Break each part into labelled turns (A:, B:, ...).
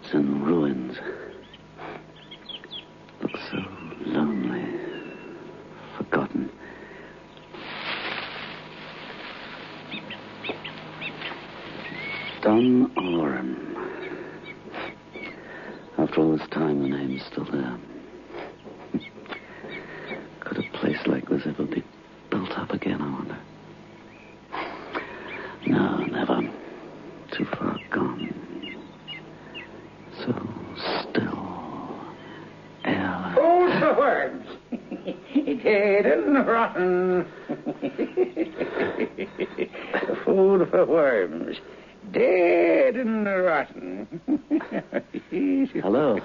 A: It's in ruins. Looks so lonely. Forgotten. Don Oren. After all this time, the name's still there. Could a place like this ever be built up again, I wonder? No, never. Too far gone. So still. Airless.
B: Food for worms. Dead and rotten. Food for worms. Dead and rotten.
A: Hello.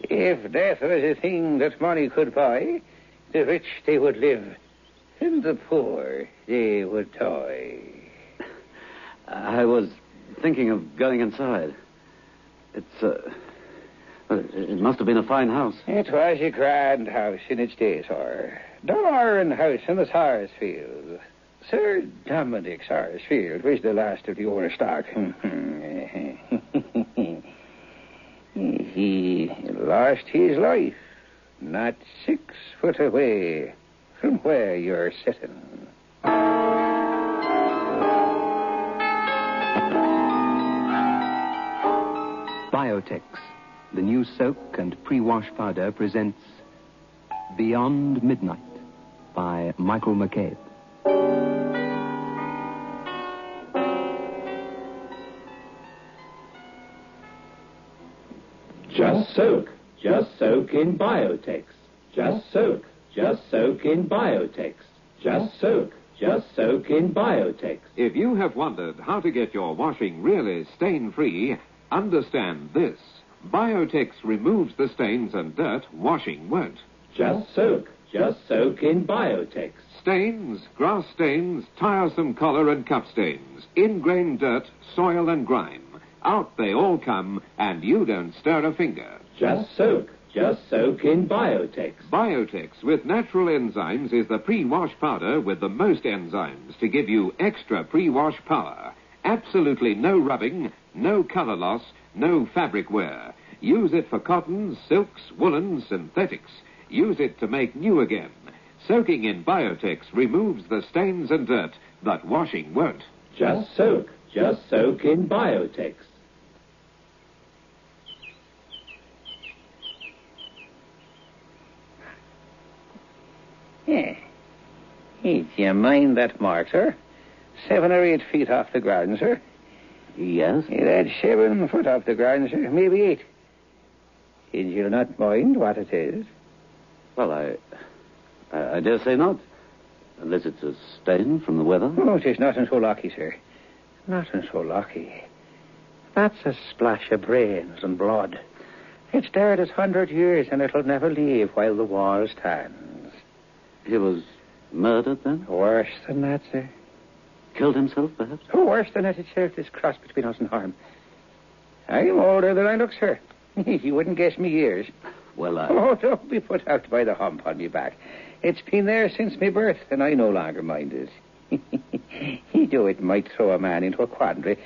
B: If death was a thing that money could buy, the rich they would live, and the poor they would toy.
A: I was thinking of going inside. It must have been a fine house.
B: It was a grand house in its day, sir. Don House in the Sarsfield. Sir Dominic Sarsfield was the last of the owner stock. He lost his life not 6 foot away from where you're sitting.
C: Biotex, the new soak and pre-wash powder, presents Beyond Midnight by Michael McCabe.
D: Just soak in Biotex. Just soak in Biotex. Just soak in Biotex.
E: If you have wondered how to get your washing really stain-free, understand this. Biotex removes the stains and dirt washing won't.
D: Just soak in Biotex.
E: Stains, grass stains, tiresome collar and cup stains, ingrained dirt, soil and grime. Out they all come, and you don't stir a finger.
D: Just soak in Biotex.
E: Biotex with natural enzymes is the pre-wash powder with the most enzymes to give you extra pre-wash power. Absolutely no rubbing, no color loss, no fabric wear. Use it for cottons, silks, woolens, synthetics. Use it to make new again. Soaking in Biotex removes the stains and dirt that washing won't.
D: Just soak in Biotex.
B: Yeah. Do you mind that mark, sir? 7 or 8 feet off the ground, sir.
A: Yes?
B: That's 7 foot off the ground, sir. Maybe 8. And you'll not mind what it is?
A: Well, I dare say not. Unless it's a stain from the weather.
B: Oh, it is nothing so lucky, sir. Nothing so lucky. That's a splash of brains and blood. It's there this 100 years, and it'll never leave while the wall stands.
A: He was murdered, then?
B: Worse than that, sir.
A: Killed himself, perhaps?
B: Oh, worse than that itself, this cross between us and harm. I'm older than I look, sir. You wouldn't guess me years.
A: Well,
B: Oh, don't be put out by the hump on me back. It's been there since my birth, and I no longer mind it. It might throw a man into a quandary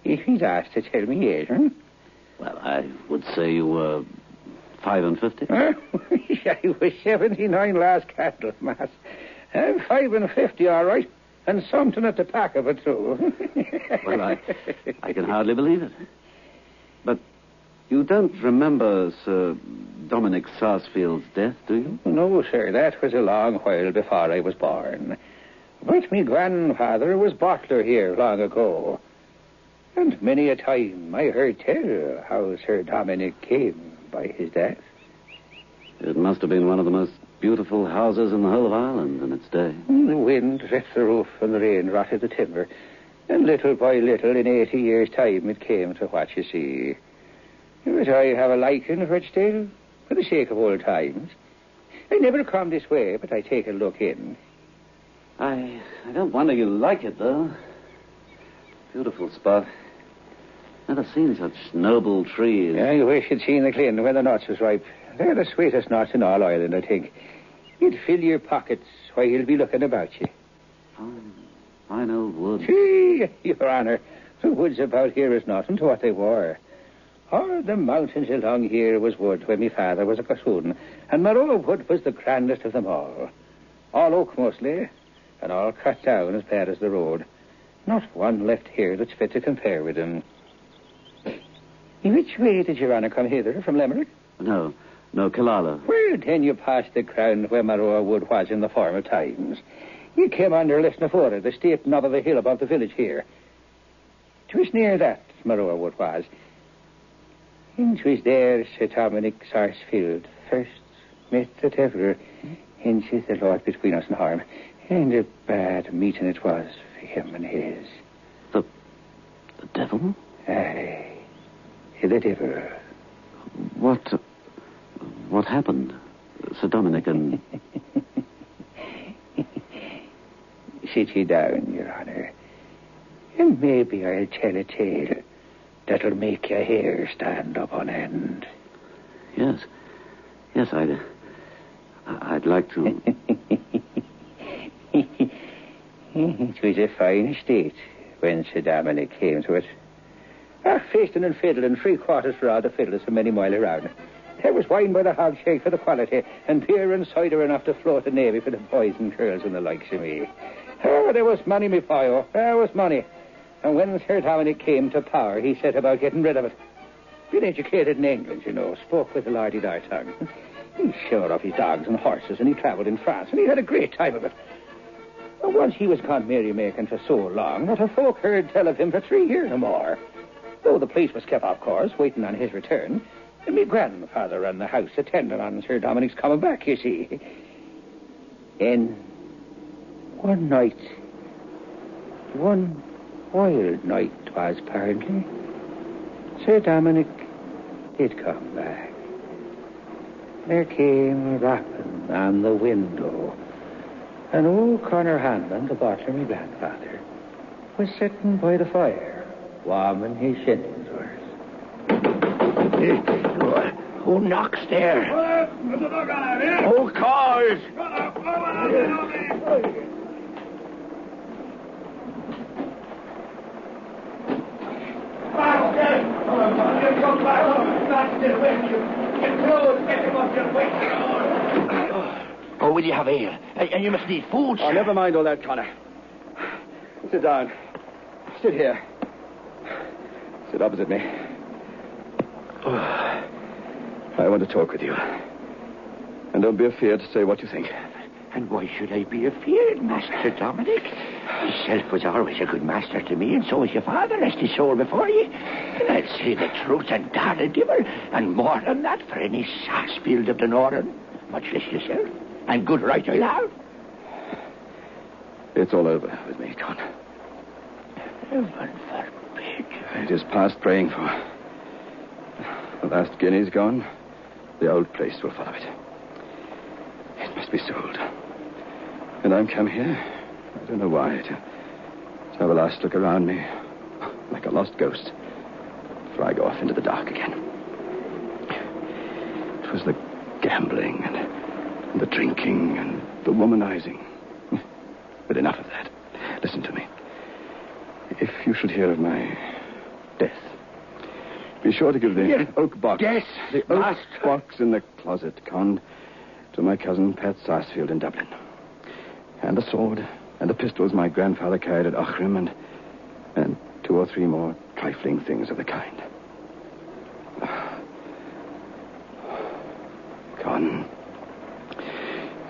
B: if he's asked to tell me age, huh?
A: Well, I would say you were 55.
B: Huh? I was 79 last Candlemas. I'm 55, all right. And something at the back of it, too.
A: Well, I can hardly believe it. But you don't remember Sir Dominic Sarsfield's death, do you?
B: No, sir. That was a long while before I was born. But me grandfather was butler here long ago. And many a time I heard tell how Sir Dominic came by his death.
A: It must have been one of the most beautiful houses in the whole of Ireland in its day.
B: The wind ripped the roof and the rain rotted the timber. And little by little, in 80 years' time, it came to what you see. But I have a liking for it still, for the sake of old times. I never come this way, but I take a look in.
A: I don't wonder you like it, though. Beautiful spot. Never seen such noble trees.
B: I wish you'd seen the Glyn when the nuts was ripe. They're the sweetest nuts in all Ireland, I think. You'd fill your pockets while you'll be looking about you.
A: Fine old woods.
B: Gee, Your Honor, the woods about here is nothing to what they were. All the mountains along here was wood when my father was a gossoon, and Maroa wood was the grandest of them all. All oak mostly, and all cut down as bad as the road. Not one left here that's fit to compare with him. In which way did your honour come hither, from Limerick?
A: No, Killala.
B: Well, then you passed the ground where Maroa wood was in the former times. You came under Lisnafora, the steep knob of a hill above the village here. 'Twas near that Maroa wood was. And 'twas there Sir Dominic Sarsfield first met the devil. And 'tis the Lord between us and harm. And a bad meeting it was for him and his.
A: The devil?
B: Aye, the devil.
A: What happened, Sir Dominic and...
B: Sit ye down, your honour, and maybe I'll tell a tale that'll make your hair stand up on end.
A: Yes, I'd like to.
B: It was a fine estate when Sir Dominic came to it. Feasting and fiddling, 3/4 for all the fiddlers from many mile around. There was wine by the hogshead for the quality, and beer and cider enough to float the navy for the boys and girls and the likes of me. Oh, there was money, me boyo. There was money. And when Sir Dominic came to power, he set about getting rid of it. Been educated in England, you know, spoke with the lardy-dar tongue. He showed off his dogs and horses, and he travelled in France, and he had a great time of it. And once he was gone merry-making for so long, not a folk heard tell of him for 3 years or more. Though the police was kept, of course, waiting on his return, and me grandfather ran the house attending on Sir Dominic's coming back, you see. And one night, one wild night 'twas apparently, Sir Dominic did come back. There came a rapping on the window, and old Connor Hanlon, the butler, my grandfather, was sitting by the fire, warming his shillings worth. Who knocks there? Who calls?
F: Oh, will you have ale? And you must need food, sir.
G: Oh, never mind all that, Connor. Sit down. Sit here. Sit opposite me. Oh, I want to talk with you. And don't be afraid to say what you think.
F: And why should I be afeard, Master Dominic? Yourself was always a good master to me, and so was your father, rest his soul before ye. And I'd say the truth and dare a divil, and more than that for any Sarsfield of the Northern, much less yourself. And good right I'll have.
G: It's all over with me, Con.
F: Heaven forbid.
G: It is past praying for. The last guinea's gone. The old place will follow it. It must be sold. And I'm come here, I don't know why, to have a last look around me, like a lost ghost, before I go off into the dark again. It was the gambling and the drinking and the womanizing. But enough of that. Listen to me. If you should hear of my death, be sure to give the oak box.
F: Yes,
G: the oak box in the closet, Con, to my cousin Pat Sarsfield in Dublin. And the sword and the pistols my grandfather carried at Ochrim, and 2 or 3 more trifling things of the kind.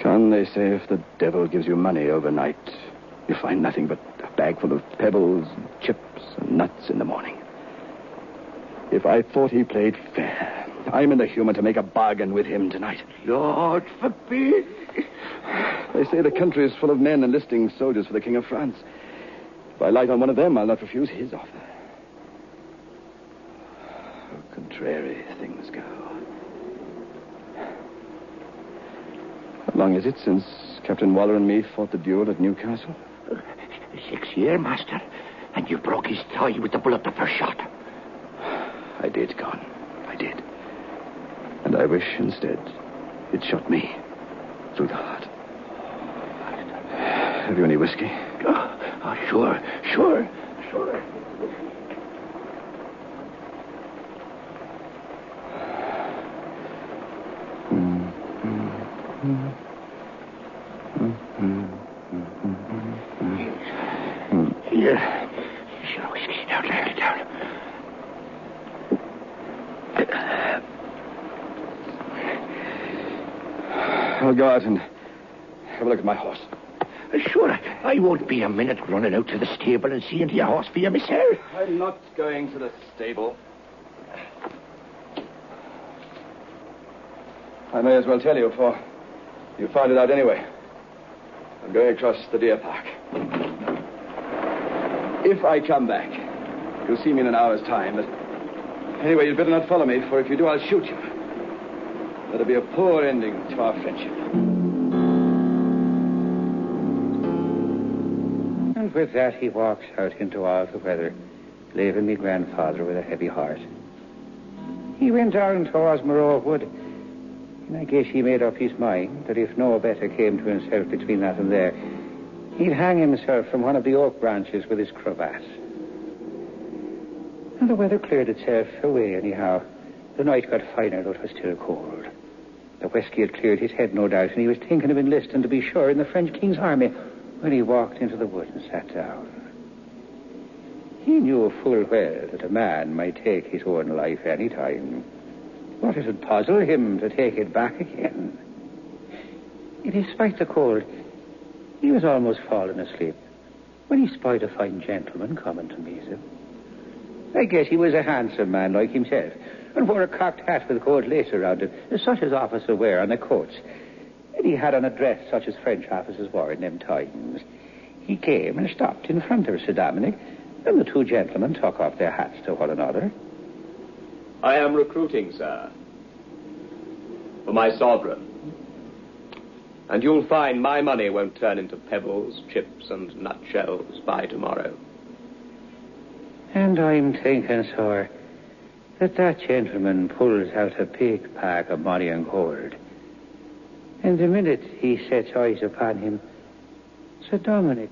G: Con, they say if the devil gives you money overnight, you find nothing but a bag full of pebbles, and chips, and nuts in the morning. If I thought he played fair, I'm in the humor to make a bargain with him tonight.
F: Lord forbid.
G: They say the country is full of men enlisting soldiers for the King of France. If I light on one of them, I'll not refuse his offer. How contrary things go. How long is it since Captain Waller and me fought the duel at Newcastle?
F: 6 years, Master. And you broke his thigh with the bullet the first shot.
G: I did, Con. I did. And I wish, instead, it shot me through the heart. Have you any whiskey?
F: Oh, sure.
G: I'll go out and have a look at my horse.
F: Sure, I won't be a minute running out to the stable and seeing to your horse for you myself.
G: I'm not going to the stable. I may as well tell you, for you found it out anyway. I'm going across the deer park. If I come back, you'll see me in an hour's time, but anyway, you'd better not follow me, for if you do, I'll shoot you. That'll be a poor ending to our friendship.
B: And with that, he walks out into all the weather, leaving me grandfather with a heavy heart. He went down towards Moreau Wood, and I guess he made up his mind that if no better came to himself between that and there, he'd hang himself from one of the oak branches with his cravat. And the weather cleared itself away anyhow. The night got finer, though it was still cold. The whisky had cleared his head, no doubt, and he was thinking of enlisting, to be sure, in the French King's army, when he walked into the wood and sat down. He knew full well that a man might take his own life any time, but it would puzzle him to take it back again. Yet, despite the cold, he was almost fallen asleep when he spied a fine gentleman coming to meet him. I guess he was a handsome man like himself, and wore a cocked hat with gold lace around it, such as officers wear on their coats. And he had on a dress such as French officers wore in them times. He came and stopped in front of Sir Dominic, and the two gentlemen took off their hats to one another.
H: I am recruiting, sir, for my sovereign. And you'll find my money won't turn into pebbles, chips, and nutshells by tomorrow.
B: And I'm thinking, sir, that gentleman pulls out a big pack of money and gold. And the minute he sets eyes upon him, Sir Dominic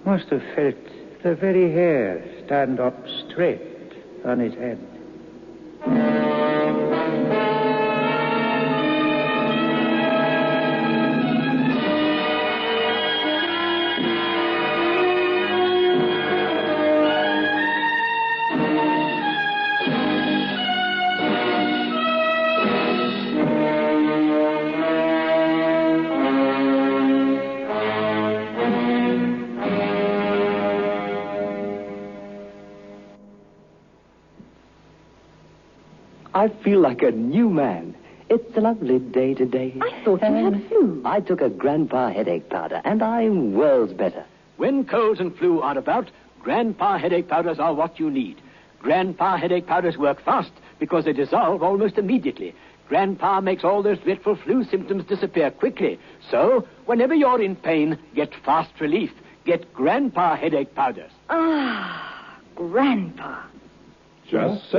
B: must have felt the very hair stand up straight on his head.
I: I feel like a new man. It's a lovely day today.
J: I thought you had flu.
I: I took a Grandpa headache powder, and I'm worlds better.
K: When colds and flu are about, Grandpa headache powders are what you need. Grandpa headache powders work fast because they dissolve almost immediately. Grandpa makes all those dreadful flu symptoms disappear quickly. So, whenever you're in pain, get fast relief. Get Grandpa headache powders.
J: Ah, Grandpa.
D: Just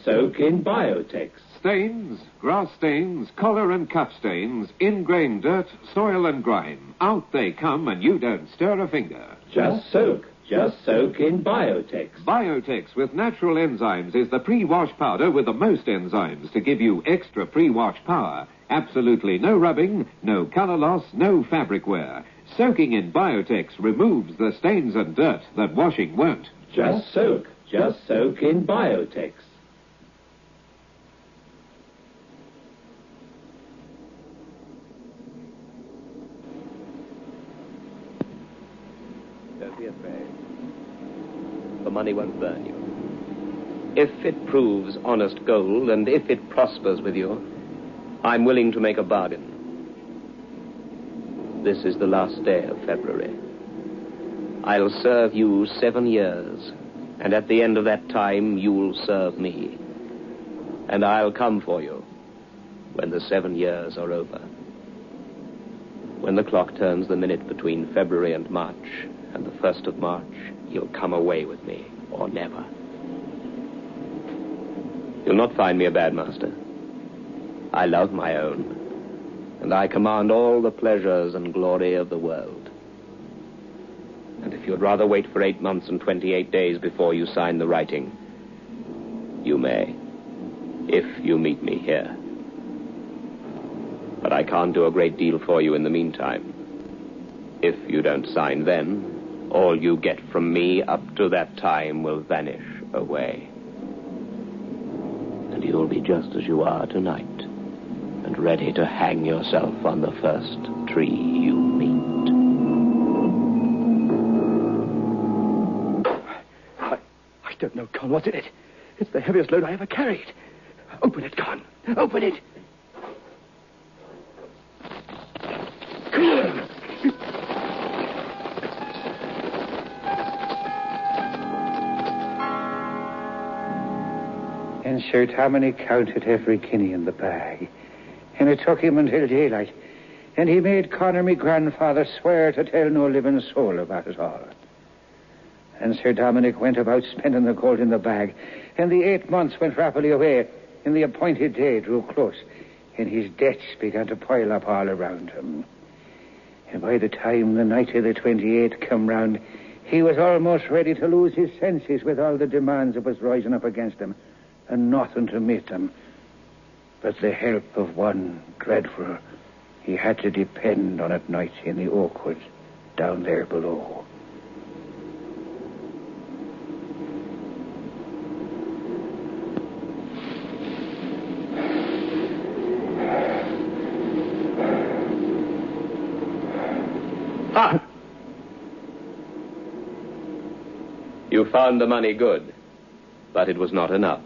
D: soak in Biotex.
E: Stains, grass stains, collar and cuff stains, ingrained dirt, soil and grime. Out they come and you don't stir a finger.
D: Just soak in Biotex.
E: Biotex with natural enzymes is the pre-wash powder with the most enzymes to give you extra pre-wash power. Absolutely no rubbing, no color loss, no fabric wear. Soaking in Biotex removes the stains and dirt that washing won't.
D: Just soak in Biotex.
H: Don't be afraid. The money won't burn you. If it proves honest gold, and if it prospers with you, I'm willing to make a bargain. This is the last day of February. I'll serve you 7 years, and at the end of that time, you'll serve me. And I'll come for you when the 7 years are over. When the clock turns the minute between February and March, and the 1st of March, you'll come away with me, or never. You'll not find me a bad master. I love my own, and I command all the pleasures and glory of the world. And if you'd rather wait for 8 months and 28 days before you sign the writing, you may, if you meet me here. But I can't do a great deal for you in the meantime. If you don't sign then, all you get from me up to that time will vanish away. And you'll be just as you are tonight, and ready to hang yourself on the first tree you meet.
G: I don't know, Con. What's in it? It's the heaviest load I ever carried. Open it, Con. Open it.
B: And Sir Dominic counted every guinea in the bag. And it took him until daylight. And he made Connor, me grandfather, swear to tell no living soul about it all. And Sir Dominic went about spending the gold in the bag. And the 8 months went rapidly away. And the appointed day drew close. And his debts began to pile up all around him. And by the time the night of the 28th come round, he was almost ready to lose his senses with all the demands that was rising up against him. And nothing to meet them but the help of one dreadful. He had to depend on at night in the oak wood down there below.
H: You found the money good, but it was not enough.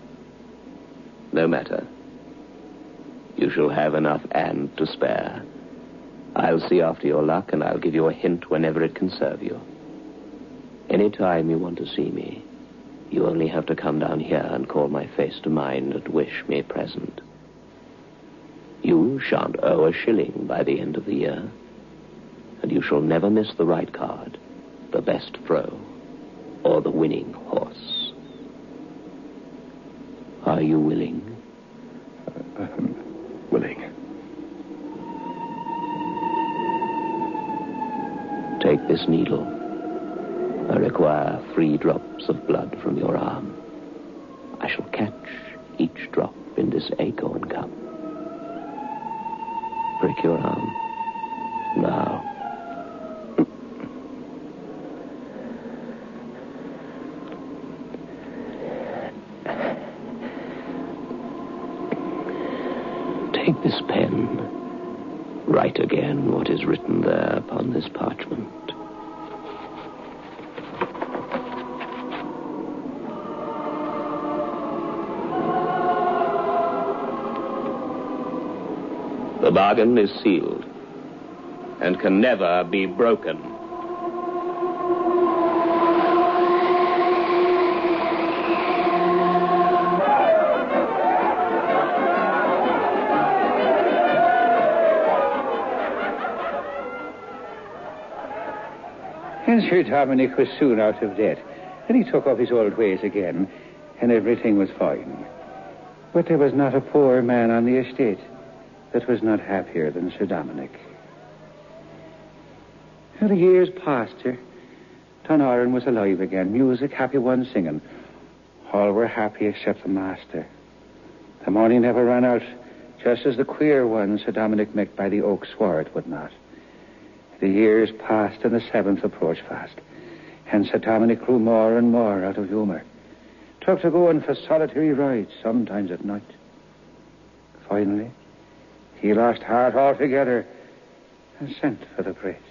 H: No matter. You shall have enough and to spare. I'll see after your luck, and I'll give you a hint whenever it can serve you. Any time you want to see me, you only have to come down here and call my face to mind and wish me present. You shan't owe a shilling by the end of the year, and you shall never miss the right card, the best throw, or the winning horse. Are you willing?
G: Willing.
H: Take this needle. I require 3 drops of blood from your arm. I shall catch each drop in this acorn cup. Prick your arm. Now. Take this pen. Write again what is written there upon this parchment. The bargain is sealed and can never be broken.
B: And Sir Dominic was soon out of debt, and he took up his old ways again, and everything was fine. But there was not a poor man on the estate that was not happier than Sir Dominic. And the years passed, sir. Tonoran was alive again, music, happy ones singing. All were happy except the master. The money never ran out, just as the queer ones Sir Dominic met by the oak swore it would not. The years passed and the 7th approached fast, and Sir Dominic grew more and more out of humour. Took to going for solitary rides, sometimes at night. Finally, he lost heart altogether and sent for the priest.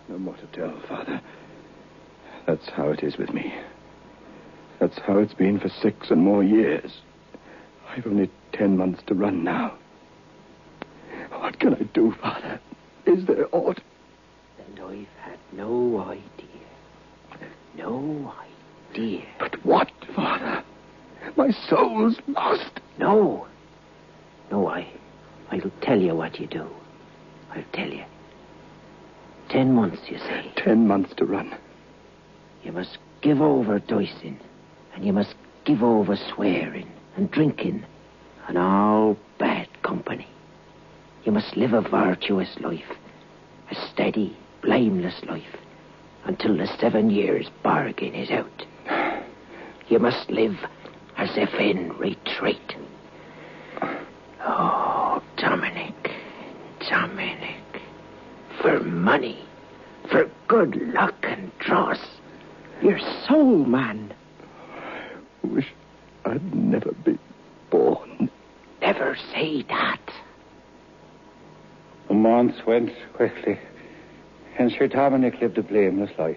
G: No more to tell, Father. That's how it is with me. That's how it's been for 6 and more years. I've only 10 months to run now. What can I do, Father? Is there aught?
F: And I've had no idea. No idea.
G: But what, Father? My soul's lost.
F: No, I'll tell you what you do. I'll tell you. 10 months, you say.
G: 10 months to run.
F: You must give over dicing, and you must give over swearing and drinking and all bad company. You must live a virtuous life, a steady, blameless life, until the 7 years bargain is out. You must live as if in retreat. Oh, Dominic, for money, for good luck and dross, you're soul, man.
G: I wish I'd never been born.
F: Never say that.
B: months went quickly, and Sir Dominic lived a blameless life.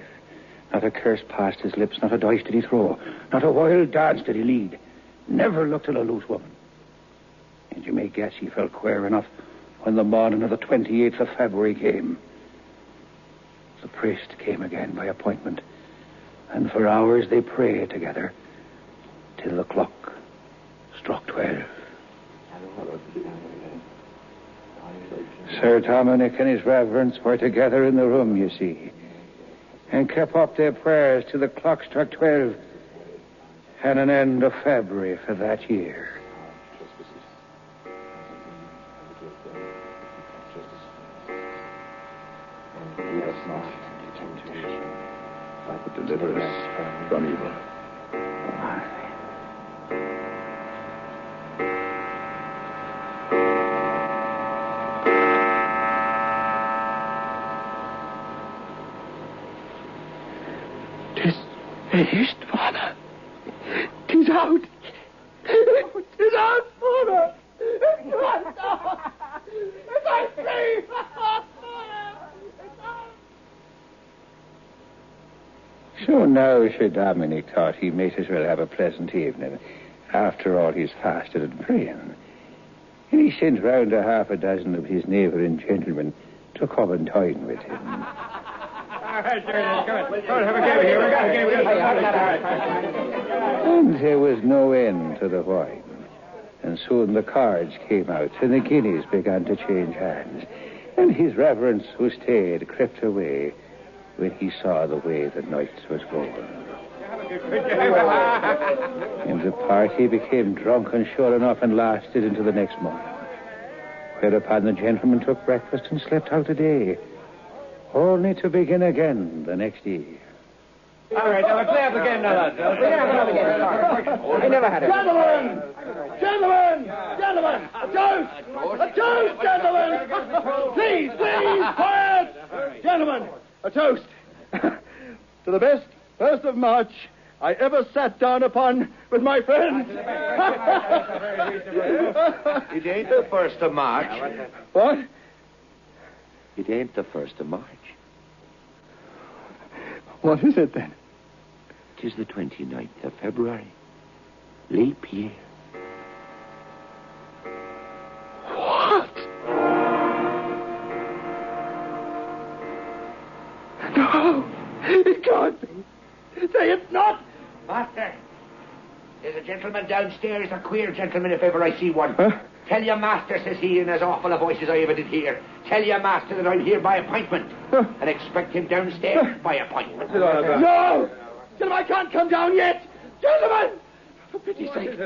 B: Not a curse passed his lips, not a dice did he throw, not a wild dance did he lead. Never looked at a loose woman. And you may guess he felt queer enough when the morning of the 28th of February came. The priest came again by appointment, and for hours they prayed together till the clock struck 12. Sir Dominic and his reverence were together in the room, you see, and kept up their prayers till the clock struck 12 and an end of February for that year.
G: Lead us not into temptation, but deliver us from evil.
F: 'Tis finished, Father. 'Tis out. 'Tis out, Father. It's out. It's out, free.
B: So now Sir Dominic thought he might as well have a pleasant evening. After all, he's fasted and praying. And he sent round a half a dozen of his neighbouring gentlemen to come and dine with him. And there was no end to the wine. And soon the cards came out and the guineas began to change hands. And his reverence, who stayed, crept away when he saw the way the night was going. And the party became drunk and sure enough and lasted into the next morning. Whereupon the gentleman took breakfast and slept out a day, only to begin again the next year.
L: All right, now play up again, now, lads. I never had it. Gentlemen! A toast, gentlemen! Please, quiet! Gentlemen, a toast. To the best 1st of March I ever sat down upon with my friends.
F: It ain't the 1st of March.
L: What?
F: It ain't the 1st of March.
L: What is it, then?
F: 'Tis the 29th of February. Leap year.
L: What? No, it can't be. Say it's not.
F: Master, there's a gentleman downstairs, a queer gentleman if ever I see one.
L: Huh?
F: Tell your master, says he, in as awful a voice as I ever did hear. Tell your master that I'm here by appointment. And expect him downstairs by appointment.
L: No! Gentlemen, I can't come down yet. Gentlemen! For pity's sake,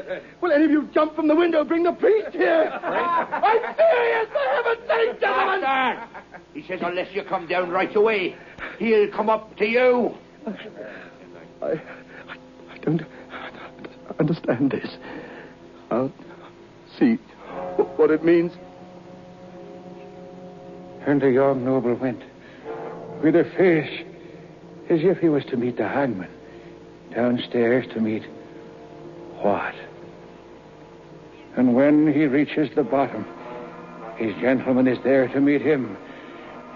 L: will any of you jump from the window, bring the priest here? I'm serious, for heaven's sake, gentlemen!
F: Master! He says unless you come down right away, he'll come up to you.
L: I don't understand this. I'll see what it means.
B: And the young noble went, with a face as if he was to meet the hangman, downstairs to meet what? And when he reaches the bottom, his gentleman is there to meet him.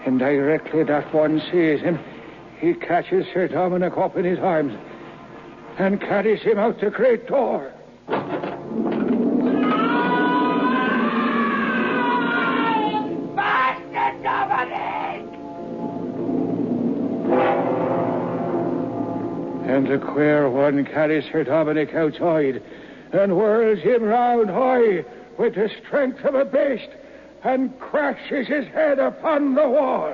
B: And directly that one sees him, he catches Sir Dominic up in his arms and carries him out the great door.
F: Master Dominic!
B: And the queer one carries Sir Dominic outside and whirls him round high with the strength of a beast and crashes his head upon the wall.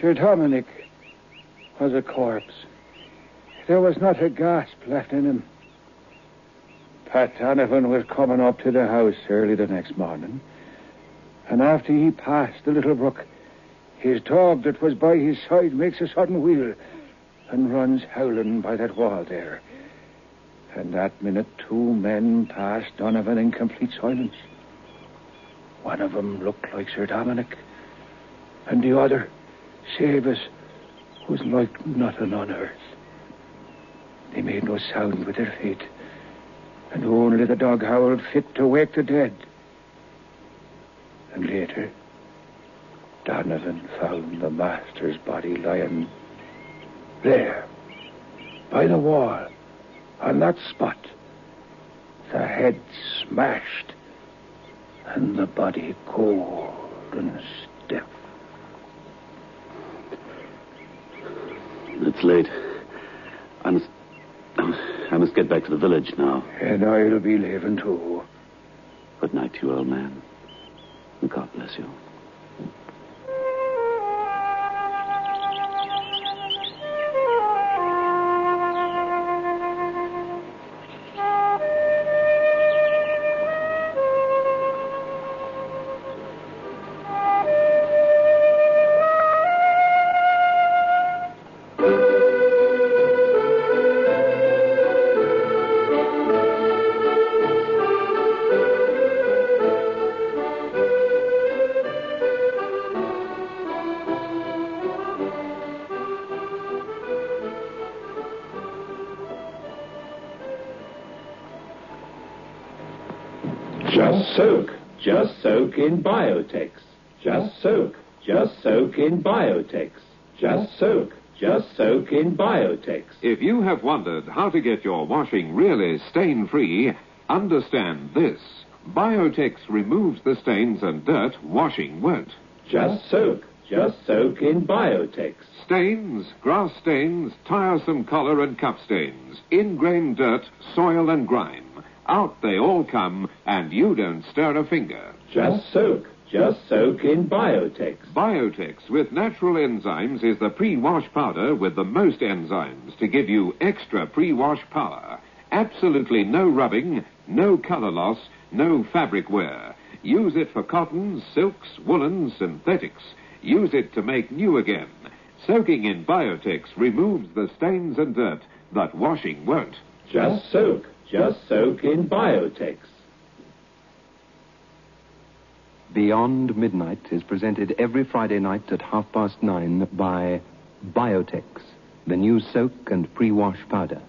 B: Sir Dominic was a corpse. There was not a gasp left in him. Pat Donovan was coming up to the house early the next morning, and after he passed the little brook, his dog that was by his side makes a sudden wheel and runs howling by that wall there. And that minute 2 men passed Donovan in complete silence. One of them looked like Sir Dominic, and the other, Sabus, was like nothing on earth. They made no sound with their feet, and only the dog howled fit to wake the dead. And later, Donovan found the master's body lying there, by the wall, on that spot. The head smashed, and the body cold and stiff.
A: It's late. I must get back to the village now.
B: And I'll be leaving too.
A: Good night to you, old man. And God bless you.
D: Just soak in Biotex. Just soak in Biotex. Just soak in Biotex.
E: If you have wondered how to get your washing really stain-free, understand this. Biotex removes the stains and dirt washing won't.
D: Just soak in Biotex.
E: Stains, grass stains, tiresome collar and cup stains, ingrained dirt, soil and grime. Out they all come, and you don't stir a finger.
D: Just soak in Biotex.
E: Biotex with natural enzymes is the pre-wash powder with the most enzymes to give you extra pre-wash power. Absolutely no rubbing, no color loss, no fabric wear. Use it for cottons, silks, woolens, synthetics. Use it to make new again. Soaking in Biotex removes the stains and dirt that washing won't.
D: Just soak in Biotex.
C: Beyond Midnight is presented every Friday night at 9:30 by Biotex, the new soak and pre-wash powder.